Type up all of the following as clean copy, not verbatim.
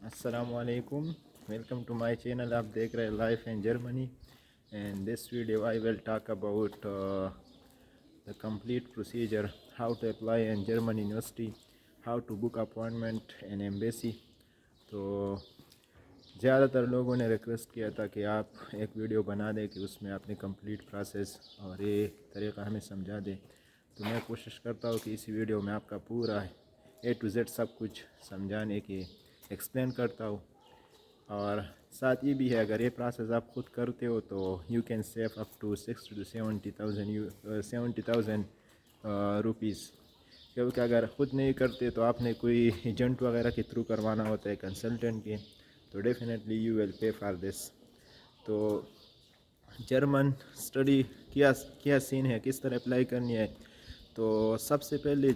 السلام علیکم. Welcome to my channel. آپ دیکھ رہے ہیں life in Germany. And this video I will talk about the complete procedure, how to apply in German university, how to book appointment in embassy. تو زیادہ تر لوگوں نے ریکویسٹ کیا تھا کہ آپ ایک ویڈیو بنا دیں کہ اس میں اپنی کمپلیٹ پروسیس اور یہ طریقہ ہمیں سمجھا دیں. تو میں کوشش کرتا ہوں کہ اسی ویڈیو میں آپ کا پورا اے ٹو زیڈ سب کچھ سمجھانے کی ایکسپلین کرتا ہوں. اور ساتھ یہ بھی ہے اگر یہ پروسیس آپ خود کرتے ہو تو you can save up to 60 to 70,000 rupees. کیونکہ اگر خود نہیں کرتے تو آپ نے کوئی ایجنٹ وغیرہ کے تھرو کروانا ہوتا ہے کنسلٹنٹ کے, تو definitely you will pay for this. تو جرمن اسٹڈی کیا سین ہے, کس طرح اپلائی کرنی ہے. تو سب سے پہلے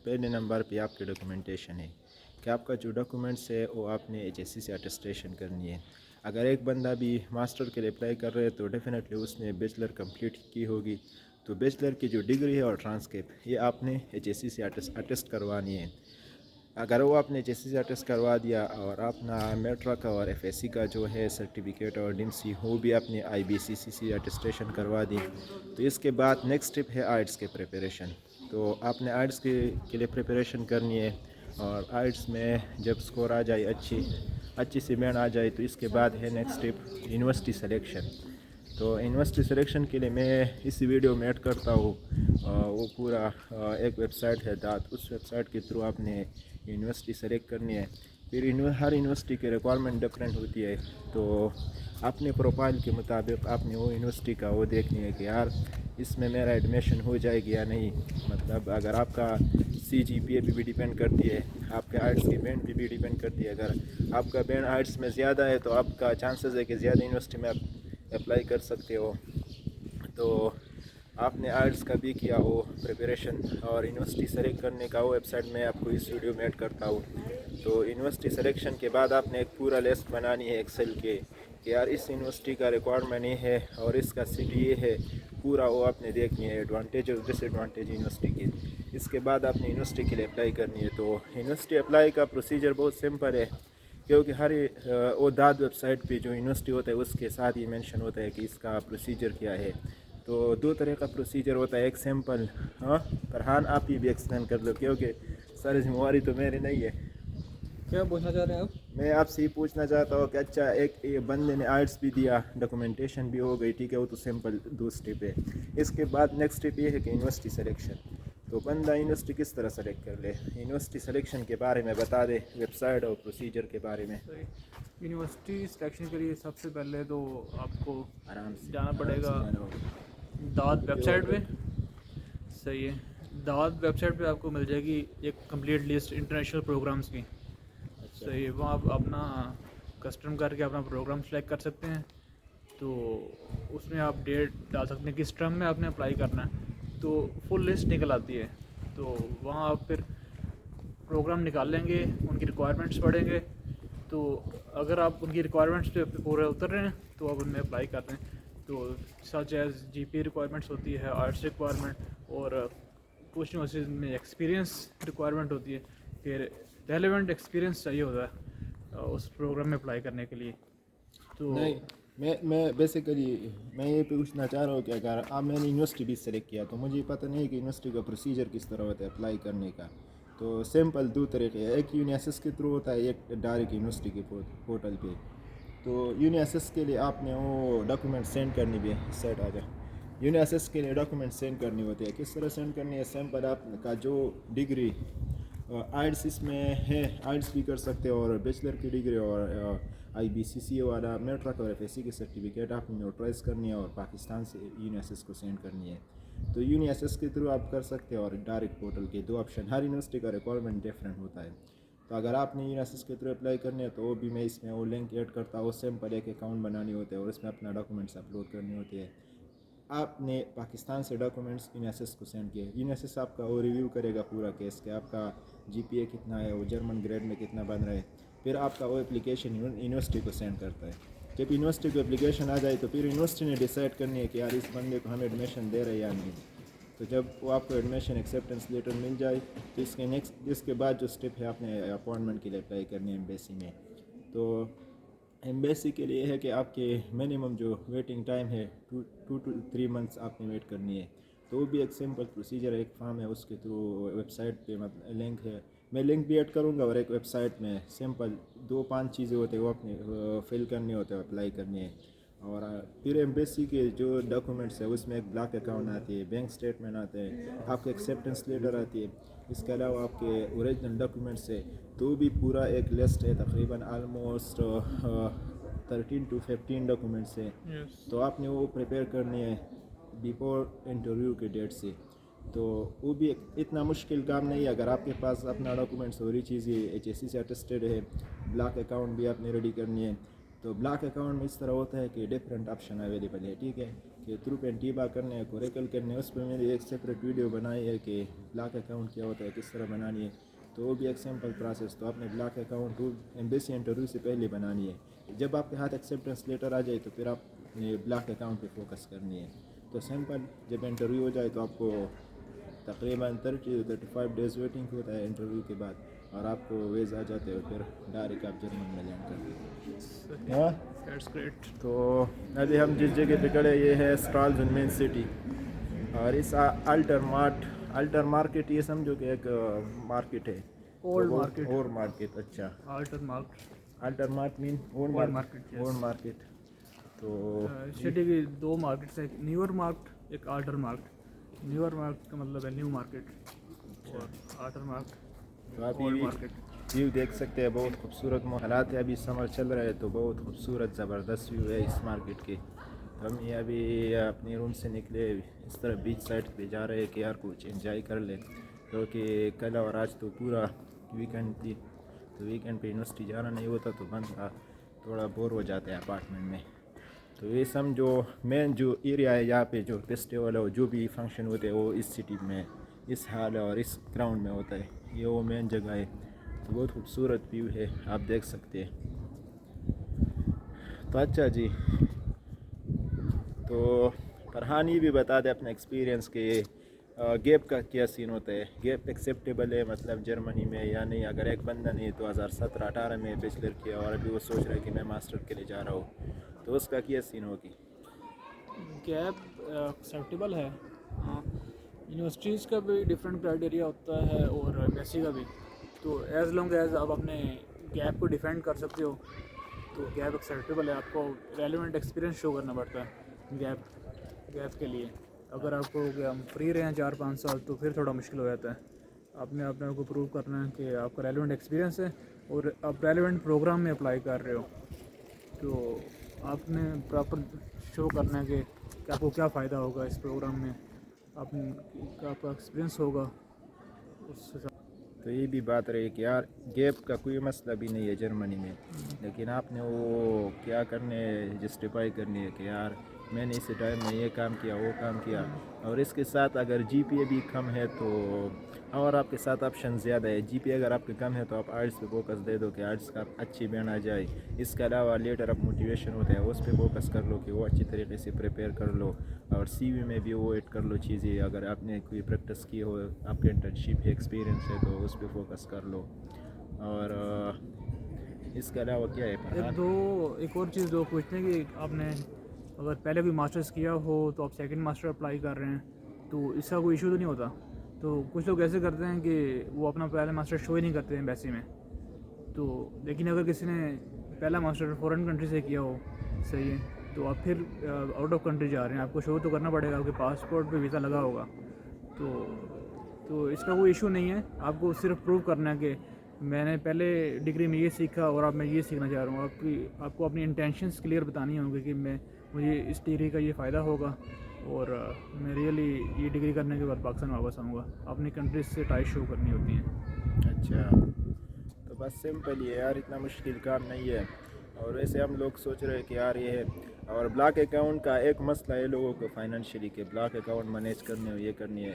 پہلے نمبر پہ آپ کے ڈاکومنٹیشن ہے کہ آپ کا جو ڈاکومنٹس ہے وہ آپ نے ایچ ایس سی سے اٹیسٹیشن کرنی ہے. اگر ایک بندہ بھی ماسٹر کے لیے اپلائی کر رہے ہے تو ڈیفینیٹلی اس نے بیچلر کمپلیٹ کی ہوگی. تو بیچلر کی جو ڈگری ہے اور ٹرانسکرپٹ یہ آپ نے ایچ ایس سی سے اٹیسٹ کروانی ہے. اگر وہ آپ نے ایچ ایس سی سے اٹیسٹ کروا دیا اور اپنا میٹرک اور ایف ایس سی کا جو ہے سرٹیفکیٹ اور ڈیم سی وہ بھی اپنے آئی بی سی سی سے اٹیسٹیشن کروا دی, تو اس کے بعد نیکسٹ اسٹیپ ہے آئٹس کے پریپریشن. تو آپ نے آئٹس کے لیے پریپریشن کرنی ہے, اور آئٹس میں جب سکور آ جائے اچھی سی بینڈ آ جائے تو اس کے بعد ہے نیکسٹ اسٹیپ یونیورسٹی سلیکشن. تو یونیورسٹی سلیکشن کے لیے میں اسی ویڈیو میں ایڈ کرتا ہوں وہ پورا ایک ویب سائٹ ہے دات, اس ویب سائٹ کے تھرو آپ نے یونیورسٹی سلیکٹ کرنی ہے. پھر ہر یونیورسٹی کی ریکوائرمنٹ ڈفرینٹ ہوتی ہے, تو اپنے پروفائل کے مطابق آپ نے وہ یونیورسٹی کا وہ دیکھنی ہے کہ یار اس میں میرا ایڈمیشن ہو جائے گی یا نہیں. مطلب اگر آپ کا سی جی پی اے بھی ڈیپینڈ کرتی ہے, آپ کے آرٹس کی بینڈ بھی ڈیپینڈ کرتی ہے. اگر آپ کا بینڈ آرٹس میں زیادہ ہے تو آپ کا چانسز ہے کہ زیادہ یونیورسٹی میں آپ اپلائی کر سکتے ہو. تو آپ نے آرٹس کا بھی کیا ہو پریپریشن, اور یونیورسٹی سلیکٹ کرنے کا وہ ویب سائٹ میں آپ کو اس ویڈیو میں ایڈ کرتا ہوں. تو یونیورسٹی سلیکشن کے بعد آپ نے ایک پورا لسٹ بنانی ہے ایکسل کے کہ یار اس یونیورسٹی کا ریکوائرمنٹ یہ ہے اور اس کا سٹی یہ ہے, پورا وہ آپ نے دیکھنی ہے ایڈوانٹیج اور ڈس ایڈوانٹیج یونیورسٹی کی. اس کے بعد آپ نے یونیورسٹی کے لیے اپلائی کرنی ہے. تو یونیورسٹی اپلائی کا پروسیجر بہت سمپل ہے, کیونکہ ہر وہ داد ویب سائٹ پہ جو یونیورسٹی ہوتا ہے اس کے ساتھ ہی مینشن ہوتا ہے کہ اس کا پروسیجر کیا ہے. تو دو طرح کا پروسیجر ہوتا ہے, ایک سمپل. فرحان آپ ہی بھی ایکسپلین کر لو کیونکہ ساری ذمہ داری تو میری نہیں ہے. کیا پوچھنا چاہ رہے ہیں آپ؟ میں آپ سے یہ پوچھنا چاہتا ہوں کہ اچھا ایک بندے نے آرٹس بھی دیا, ڈاکومنٹیشن بھی ہو گئی, ٹھیک ہے, وہ تو سمپل دو اسٹیپ ہے. اس کے بعد نیکسٹ اسٹیپ یہ ہے کہ یونیورسٹی سلیکشن. تو بندہ یونیورسٹی کس طرح سلیکٹ کر لے, یونیورسٹی سلیکشن کے بارے میں بتا دے, ویب سائٹ اور پروسیجر کے بارے میں. یونیورسٹی سلیکشن کے لیے سب سے پہلے تو آپ کو آرام سے جانا پڑے آرام سے گا جانا ہوگا. داد ویب سائٹ پہ. صحیح ہے, داد ویب سائٹ پہ آپ کو مل جائے گی ایک کمپلیٹ لسٹ انٹرنیشنل پروگرامس کی. اچھا صحیح ہے, وہاں آپ اپنا کسٹم کر کے اپنا پروگرام سلیکٹ کر سکتے ہیں. تو اس میں آپ ڈیٹ ڈال سکتے ہیں کس ٹرم میں آپ نے اپلائی کرنا ہے, تو فل لسٹ نکل آتی ہے. تو وہاں آپ پھر پروگرام نکال لیں گے, ان کی ریکوائرمنٹس پڑھیں گے. تو اگر آپ ان کی ریکوائرمنٹس پہ پورے اتر رہے ہیں تو آپ ان میں اپلائی کرتے ہیں. تو سچ ایز جی پی ریکوائرمنٹس ہوتی ہے, آرٹس ریکوائرمنٹ, اور کچھ یونیورسٹیز میں ایکسپیرینس ریکوائرمنٹ ہوتی ہے کہ ریلیونٹ ایکسپیرینس چاہیے ہوتا ہے اس پروگرام میں اپلائی کرنے کے لیے. تو نہیں, میں بیسیکلی میں یہ پوچھنا چاہ رہا ہوں کہ اگر میں نے یونیورسٹی بھی سلیکٹ کیا تو مجھے پتہ نہیں کہ یونیورسٹی کا پروسیجر کس طرح ہوتا ہے اپلائی کرنے کا. تو سمپل دو طریقے ہیں, ایک یونیسس کے تھرو ہوتا ہے, ایک ڈائریکٹ یونیورسٹی کے پورٹل پہ. تو یونیسس کے لیے آپ نے وہ ڈاکومنٹ سینڈ کرنی بھی ہے, سیٹ آ جائے. یونیسس کے لیے ڈاکومنٹ سینڈ کرنی ہوتی ہے, کس طرح سینڈ کرنی ہے, سمپل آپ کا جو ڈگری آئٹس اس میں ہے, آئٹس بھی کر سکتے ہو, اور بیچلر کی ڈگری اور آئی بی سی سی والا میٹرک اور ایف ایس سی کی سرٹیفکیٹ آپ نے نوٹرائز کرنی ہے اور پاکستان سے یونیسس کو سینڈ کرنی ہے. تو یونیسس کے تھرو آپ کر سکتے ہو, اور ڈائریکٹ پورٹل کے دو آپشن, ہر یونیورسٹی کا ریکوائرمنٹ ڈفرینٹ ہوتا ہے. تو اگر آپ نے یونیسس کے تھرو اپلائی کرنی ہے تو وہ بھی میں اس میں وہ لنک ایڈ کرتا ہوں. سمپل ایک اکاؤنٹ بنانی ہوتے ہے اور اس میں اپنا ڈاکومنٹس اپلوڈ کرنے ہوتے ہیں. آپ نے پاکستان سے ڈاکومنٹس یونیسس کو سینڈ کیے, یونیسس آپ کا وہ ریویو کرے گا پورا کیس کہ آپ کا جی پی اے کتنا ہے, وہ جرمن گریڈ میں کتنا بن رہا ہے. پھر آپ کا وہ اپلیکیشن یونیورسٹی کو سینڈ کرتا ہے. جب یونیورسٹی کو اپلیکیشن آ جائے تو پھر یونیورسٹی نے ڈیسائیڈ کرنی ہے کہ یار اس بندے کو ہم ایڈمیشن دے رہے ہیں یا نہیں. تو تو جب وہ آپ کو ایڈمیشن ایکسیپٹنس لیٹر مل جائے تو اس کے بعد جو اسٹیپ ہے آپ نے اپوائنٹمنٹ کے لیے اپلائی کرنی ہے ایمبیسی میں. تو ایمبیسی کے لیے ہے کہ آپ کے منیمم جو ویٹنگ ٹائم ہے 2 to 3 months آپ نے ویٹ کرنی ہے. تو وہ بھی ایک سمپل پروسیجر ہے, ایک فارم ہے, اس کے تھرو ویب سائٹ پہ لنک ہے, میں لنک بھی ایڈ کروں گا, اور ایک ویب سائٹ میں سمپل 2-5 چیزیں ہوتے ہیں وہ اپنے فل کرنی ہوتے ہیں, اپلائی کرنی ہے. اور پھر ایمبیسی کے جو ڈاکومنٹس ہے اس میں ایک بلانک اکاؤنٹ آتی ہے, بینک اسٹیٹمنٹ آتے ہیں, آپ کو ایکسیپٹنس لیٹر آتی ہے, اس کے علاوہ آپ کے اوریجنل ڈاکومنٹس ہے, تو بھی پورا ایک لسٹ ہے, تقریباً آلموسٹ 13 to 15 ڈاکومنٹس ہے. تو آپ نے وہ پریپیئر کرنی ہے بیفور انٹرویو کے ڈیٹ سے. تو وہ بھی اتنا مشکل کام نہیں ہے اگر آپ کے پاس اپنا ڈاکومنٹس ساری چیزیں HSC سے اٹیسٹڈ ہے. بلانک اکاؤنٹ بھی آپ نے ریڈی کرنی ہے. تو بلانک اکاؤنٹ میں اس طرح ہوتا ہے کہ ڈفرینٹ آپشن اویلیبل ہے, ٹھیک ہے, کہ تھرو پینٹیبا کرنے ہے, کوریکل کرنے ہے. اس پہ میں نے ایک سیپریٹ ویڈیو بنائی ہے کہ بلانک اکاؤنٹ کیا ہوتا ہے, کس طرح بنانی ہے. تو وہ بھی ایک سمپل پروسیس. تو آپ نے بلانک اکاؤنٹ ایمبیسی انٹرویو سے پہلے بنانی ہے. جب آپ کے ہاتھ ایکسیپٹنس لیٹر آ جائے تو پھر آپ نے بلانک اکاؤنٹ پہ فوکس کرنی ہے. تو سمپل جب انٹرویو ہو جائے تو آپ کو تقریباً 30 to 35 days ویٹنگ ہوتا ہے انٹرویو کے بعد, اور آپ کو ویز آ جاتے ہیں, اور پھر ڈائریکٹ آپ جرمن میں لینڈ کرتے ہیں. That's great. تو ابھی ہم جس جگہ پہ کھڑے یہ ہے اسٹرالز مین سٹی, اور اس الٹر مارکیٹ یہ سمجھو کہ ایک مارکیٹ ہے, اولڈ مارکیٹ. اور مارکیٹ, اچھا, الٹر مارکیٹ مین اولڈ مارکیٹ. Old market. تو سٹی کی 2 مارکیٹس ہیں, ایک نیور مارکیٹ, ایک آلٹر مارکیٹ. نیور مارکیٹ کا مطلب ہے نیو مارکیٹ, اور آلٹر مارکیٹ تو آپ اولڈ مارکیٹ. ویو دیکھ سکتے ہیں, بہت خوبصورت حالات ہے, ابھی سمر چل رہا ہے تو بہت خوبصورت زبردست ویو ہے اس مارکیٹ کے. ہم یہ ابھی اپنے روم سے نکلے, اس طرح بیچ سائڈ پہ جا رہے ہیں کہ یار کچھ انجوائے کر لیں, کیونکہ کل اور آج تو پورا ویکنڈ تھی. تو ویکنڈ پہ یونیورسٹی جانا نہیں ہوتا تو بندہ تھوڑا بور ہو جاتا ہے اپارٹمنٹ میں. تو یہ سمجھو مین جو ایریا ہے یہاں پہ جو فیسٹیول ہے, جو بھی فنکشن ہوتے ہیں وہ اس سٹی میں, اس ہال اور اس گراؤنڈ میں ہوتا ہے. یہ وہ مین جگہ ہے. تو بہت خوبصورت ویو ہے, آپ دیکھ سکتے ہیں. تو اچھا جی, تو فرحان یہ بھی بتا دیں اپنا ایکسپیرینس کہ گیپ کا کیا سین ہوتا ہے. گیپ ایکسیپٹیبل ہے مطلب جرمنی میں یا نہیں؟ اگر ایک بندہ نے 2017-18 میں بیچلر کیا اور ابھی وہ سوچ رہا ہے کہ میں ماسٹر کے لیے جا رہا ہوں, تو اس کا کیا سین ہوگی؟ گیپ ایکسیپٹیبل ہے. ہاں, یونیورسٹیز کا بھی ڈفرینٹ کرائٹیریا ہوتا ہے اور ایمبیسی کا بھی. تو ایز لانگ ایز آپ اپنے گیپ کو ڈیفینڈ کر سکتے ہو تو گیپ ایکسیپٹیبل ہے. آپ کو ریلیونٹ ایکسپیرینس شو کرنا پڑتا ہے گیپ کے لیے. اگر آپ کو کہ ہم فری رہے ہیں 4-5 سال تو پھر تھوڑا مشکل ہو جاتا ہے. آپ نے اپنے کو پروو کرنا ہے کہ آپ کا ریلیونٹ ایکسپیرینس ہے اور آپ ریلیونٹ پروگرام میں اپلائی کر رہے ہو. تو آپ نے پراپر شو کرنا ہے کہ آپ کو کیا فائدہ ہوگا اس پروگرام میں, آپ کا ایکسپیرینس ہوگا اس حساب. تو یہ بھی بات رہی کہ یار گیپ کا کوئی مسئلہ بھی نہیں ہے جرمنی میں, لیکن آپ نے وہ کیا کرنے جسٹیفائی کرنی ہے کہ یار میں نے اسی ٹائم میں یہ کام کیا, وہ کام کیا. اور اس کے ساتھ اگر جی پی اے بھی کم ہے تو اور آپ کے ساتھ آپشن زیادہ ہے. جی پی اے اگر آپ کے کم ہے تو آپ آرٹس پہ فوکس دے دو کہ آرٹس کا اچھی بین آ جائے. اس کے علاوہ لیٹر آف موٹیویشن ہوتا ہے, اس پہ فوکس کر لو کہ وہ اچھی طریقے سے پریپیئر کر لو, اور سی وی میں بھی وہ ایڈ کر لو چیزیں. اگر آپ نے کوئی پریکٹس کی ہو, آپ کے انٹرنشپ ایکسپیرینس ہے تو اس پہ فوکس کر لو. اور اس کے علاوہ کیا ہے؟ ایک اور چیز دو پوچھتے ہیں کہ آپ نے اگر پہلے کوئی ماسٹرز کیا ہو تو آپ سیکنڈ ماسٹر اپلائی کر رہے ہیں تو اس کا کوئی ایشو تو نہیں ہوتا؟ تو کچھ لوگ ایسے کرتے ہیں کہ وہ اپنا پہلا ماسٹر شو ہی نہیں کرتے ہیں ایمبیسی میں. تو لیکن اگر کسی نے پہلا ماسٹر فورن کنٹری سے کیا ہو, صحیح ہے, تو آپ پھر آؤٹ آف کنٹری جا رہے ہیں, آپ کو شو تو کرنا پڑے گا, آپ کے پاسپورٹ پہ ویزا لگا ہوگا. تو اس کا کوئی ایشو نہیں ہے. آپ کو صرف پروو کرنا ہے کہ میں نے پہلے ڈگری میں یہ سیکھا اور اب میں یہ سیکھنا چاہ رہا ہوں. آپ کو اپنی انٹینشنس کلیئر بتانی ہوں گی کہ مجھے اس ڈگری کا یہ فائدہ ہوگا اور میں ریئلی یہ ڈگری کرنے کے بعد پاکستان واپس آؤں گا. اپنی کنٹریز سے ٹائی شو کرنی ہوتی ہیں. اچھا, تو بس سمپل ہی ہے یار, اتنا مشکل کام نہیں ہے. اور ویسے ہم لوگ سوچ رہے ہیں کہ یار یہ ہے. اور بلاک اکاؤنٹ کا ایک مسئلہ ہے لوگوں کو فائنینشلی, کہ بلاک اکاؤنٹ مینیج کرنے ہو, یہ کرنی ہے.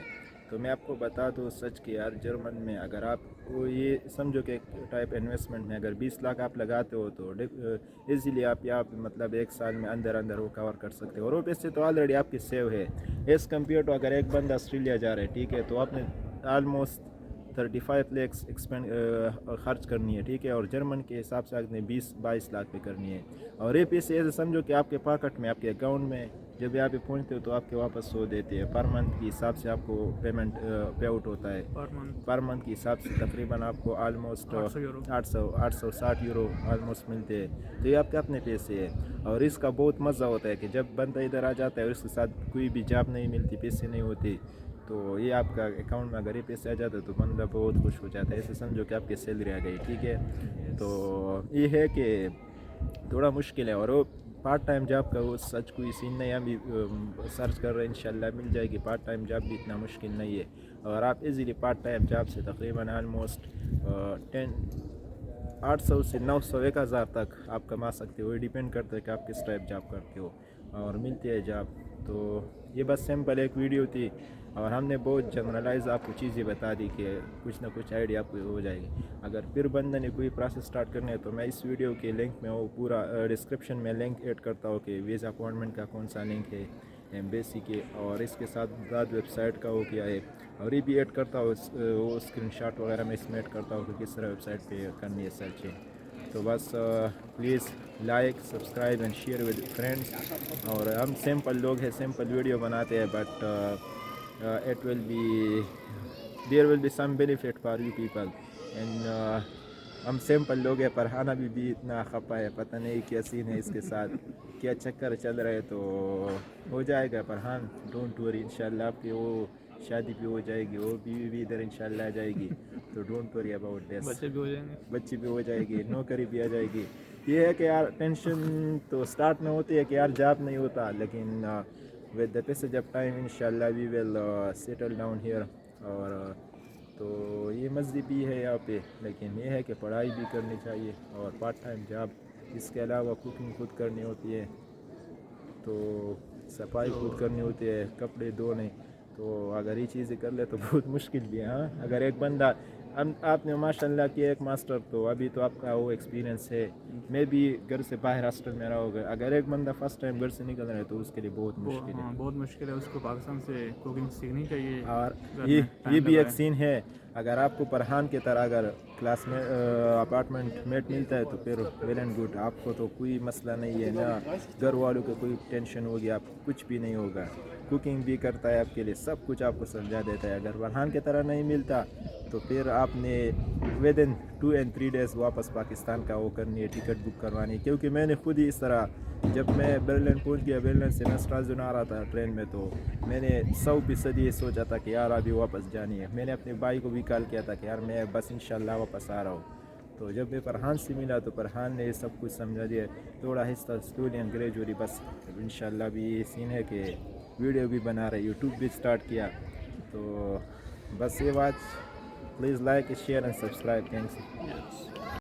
تو میں آپ کو بتا دوں سچ کہ یار جرمن میں اگر آپ وہ یہ سمجھو کہ ٹائپ انویسٹمنٹ میں اگر 20 لاکھ آپ لگاتے ہو تو ایزیلی آپ یہاں پہ مطلب 1 سال میں اندر وہ کور کر سکتے ہو، اور وہ پیسے تو آلریڈی آپ کی سیو ہے ایز کمپیئر ٹو اگر ایک بندہ آسٹریلیا جا رہا ہے، ٹھیک ہے، تو آپ نے آلموسٹ 35 لیکس خرچ کرنی ہے، ٹھیک ہے، اور جرمن کے حساب سے آپ نے 20-22 لاکھ پہ کرنی ہے، اور یہ پیسے ایسے سمجھو کہ آپ کے پاکٹ میں، آپ کے اکاؤنٹ میں جب یہاں پہ پہنچتے ہو تو آپ کے واپس ہو دیتے ہیں، پر منتھ کی حساب سے آپ کو پیمنٹ پے آؤٹ ہوتا ہے، پر منتھ کے حساب سے تقریباً آپ کو آلموسٹ 860 یورو آلموسٹ ملتے ہیں، تو یہ آپ کے اپنے پیسے ہیں، اور اس کا بہت مزہ ہوتا ہے کہ جب بندہ ادھر آ جاتا ہے اور اس کے ساتھ کوئی بھی جاب نہیں ملتی، پیسے نہیں ہوتے، تو یہ آپ کا اکاؤنٹ میں اگر یہ پیسے آ جاتے ہیں تو بندہ بہت خوش ہو جاتا ہے، ایسے سمجھو کہ آپ کی سیلری آ گئی، ٹھیک ہے، تو یہ ہے کہ تھوڑا مشکل ہے، اور وہ پارٹ ٹائم جاب کا وہ سچ کوئی سین نہیں، ابھی سرچ کر رہے ہیں، انشاءاللہ مل جائے گی، پارٹ ٹائم جاب بھی اتنا مشکل نہیں ہے، اور آپ ایزیلی پارٹ ٹائم جاب سے تقریباً آلموسٹ 800 سے 900 1000 تک آپ کما سکتے ہو، یہ ڈیپینڈ کرتا ہے کہ آپ کس ٹائپ جاب کرتے ہو، اور ملتی ہے جاب، تو یہ بس سمپل ایک ویڈیو تھی، اور ہم نے بہت جنرلائز آپ کو چیزیں بتا دی کہ کچھ نہ کچھ آئیڈیا آپ کو ہو جائے گی، اگر پھر بندہ نے کوئی پروسیس سٹارٹ کرنا ہے تو میں اس ویڈیو کے لنک میں وہ پورا ڈسکرپشن میں لنک ایڈ کرتا ہوں کہ ویزا اپوائنٹمنٹ کا کون سا لنک ہے ایمبیسی کے، اور اس کے ساتھ بعد ویب سائٹ کا وہ کیا ہے، اور یہ بھی ایڈ کرتا ہوں وہ اسکرین شاٹ وغیرہ میں اس میں ایڈ کرتا ہوں کہ کس طرح ویب سائٹ پہ کرنی ہے سرچنگ، تو بس please like subscribe and share with friends, اور ہم سمپل لوگ ہیں، سمپل ویڈیو بناتے ہیں، but it will be there will be some benefit for you people and ہم سمپل لوگ ہیں، فرحان بھی اتنا خفا ہے، پتہ نہیں کیا سین ہے اس کے ساتھ، کیا چکر چل رہا ہے، تو ہو جائے گا فرحان، ڈونٹ وری، انشاءاللہ آپ کی وہ شادی بھی ہو جائے گی، وہ بیوی بھی ادھر انشاءاللہ آ جائے گی، تو ڈونٹ وری اباؤٹ دس، بچے بھی ہو جائیں گے، بچی بھی ہو جائے گی، نوکری بھی آ جائے گی، یہ ہے کہ یار ٹینشن تو سٹارٹ میں ہوتی ہے کہ یار جاب نہیں ہوتا، لیکن with the passage of time inshallah we will settle down here، اور تو یہ مزے بھی ہے یہاں پہ، لیکن یہ ہے کہ پڑھائی بھی کرنی چاہیے، اور پارٹ ٹائم جاب، اس کے علاوہ کوکنگ خود کرنی ہوتی ہے، تو صفائی خود کرنی ہوتی ہے، کپڑے دھونے، تو اگر یہ چیزیں کر لے تو بہت مشکل بھی ہے، ہاں اگر ایک بندہ آپ نے ماشاءاللہ کیا ایک ماسٹر، تو ابھی تو آپ کا وہ ایکسپیرینس ہے، میں بھی گھر سے باہر ہاسٹل میں رہا ہوگا، اگر ایک بندہ فرسٹ ٹائم گھر سے نکل رہا ہے تو اس کے لیے بہت مشکل ہے، ہاں بہت مشکل ہے، اس کو پاکستان سے کوکنگ سیکھنی چاہیے، اور گھر یہ میں ٹائم بھی ایک لگائے، سین ہے، اگر آپ کو فرحان کی طرح اگر کلاس میں اپارٹمنٹ میٹ ملتا ہے تو پھر ویل اینڈ گڈ، آپ کو تو کوئی مسئلہ نہیں ہے، نہ گھر والوں کو کوئی ٹینشن ہوگی، آپ کچھ بھی نہیں ہوگا، کوکنگ بھی کرتا ہے آپ کے لیے، سب کچھ آپ کو سمجھا دیتا ہے، اگر فرحان کی طرح نہیں ملتا تو پھر آپ نے ود ان 2 and 3 days واپس پاکستان کا وہ کرنی ہے، ٹکٹ بک کروانی ہے، کیونکہ میں نے خود ہی اس طرح جب میں برلن پہنچ گیا، برلن سے میں اسٹراسبرگ آ رہا تھا ٹرین میں، تو میں نے 100% یہ سوچا تھا کہ یار ابھی واپس جانی ہے، میں نے اپنے بھائی کو بھی کال کیا تھا کہ یار میں بس انشاءاللہ واپس آ رہا ہوں، تو جب میں فرحان سے ملا تو فرحان نے یہ سب کچھ سمجھا دیا، تھوڑا آہستہ سلولی اینڈ گریجولی، بس انشاءاللہ بھی یہ سین ہے کہ ویڈیو بھی بنا رہے، یوٹیوب بھی اسٹارٹ کیا، تو بس یہ بات، please like share and subscribe, thanks.